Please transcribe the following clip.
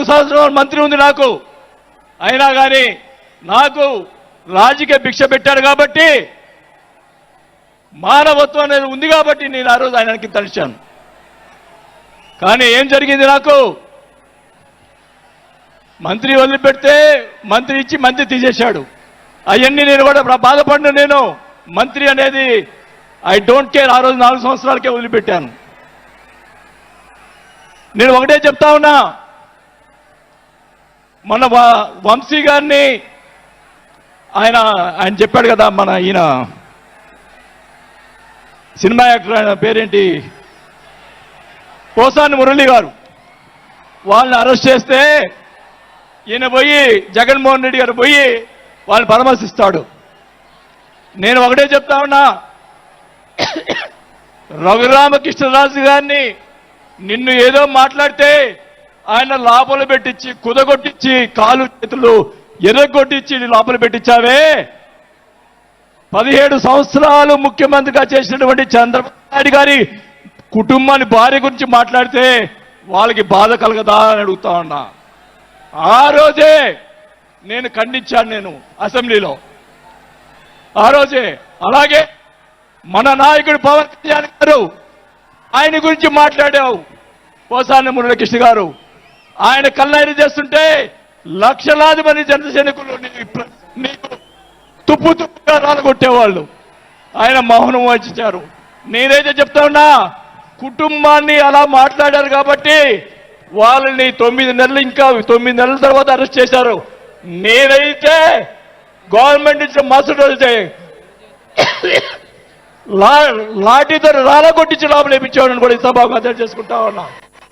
సంవత్సరాలు మంత్రి ఉంది నాకు. అయినా కానీ నాకు రాజకీయ భిక్ష పెట్టారు కాబట్టి, మానవత్వం అనేది ఉంది కాబట్టి నేను ఆ రోజు ఆయనకి తలిచాను. కానీ ఏం జరిగింది, నాకు మంత్రి వదిలిపెడితే మంత్రి ఇచ్చి మంత్రి తీసేశాడు. అవన్నీ నేను కూడా బాధపడిన, నేను మంత్రి అనేది ఐ డోంట్ కేర్. ఆ రోజు 4 సంవత్సరాలకే వదిలిపెట్టాను. నేను ఒకటే చెప్తా ఉన్నా, మన వంశీ గారిని ఆయన చెప్పాడు కదా, మన ఈయన సినిమా యాక్టర్, ఆయన పేరేంటి, పోసాని మురళి గారు, వాళ్ళని అరెస్ట్ చేస్తే ఈయన పోయి జగన్మోహన్ రెడ్డి గారు పోయి వాళ్ళని పరామర్శిస్తాడు. నేను ఒకటే చెప్తా ఉన్నా, రఘురామకృష్ణరాజు గారిని నిన్ను ఏదో మాట్లాడితే ఆయన లోపల పెట్టించి, కుదగొట్టించి, కాలు చేతులు ఎర్రగొట్టించి లోపల పెట్టించావే. 17 సంవత్సరాలు ముఖ్యమంత్రిగా చేసినటువంటి చంద్రబాబు నాయుడు గారి కుటుంబాన్ని, భార్య గురించి మాట్లాడితే వాళ్ళకి బాధ కలగదా అని అడుగుతా ఉన్నా. ఆ రోజే నేను ఖండించాను, నేను అసెంబ్లీలో ఆ రోజే. అలాగే మన నాయకుడు పవన్ కళ్యాణ్ గారు, ఆయన గురించి మాట్లాడావు పోసాని మురళీకృష్ణ గారు. ఆయన కళ్ళైన చేస్తుంటే లక్షలాది మంది జన సైనికులు నీకు తుప్పు తుప్పుగా రాలగొట్టేవాళ్ళు. ఆయన మౌనం వహించారు. నేనైతే చెప్తా ఉన్నా, కుటుంబాన్ని అలా మాట్లాడారు కాబట్టి వాళ్ళని 9 నెలలు, ఇంకా 9 నెలల తర్వాత అరెస్ట్ చేశారు. నేనైతే గవర్నమెంట్ ఇచ్చిన మసడు వెళ్తే లాఠీతో రాలగొట్టించి లోపల వేయించేవాడిని కూడా ఈ సభకు అర్థం చేసుకుంటా ఉన్నా.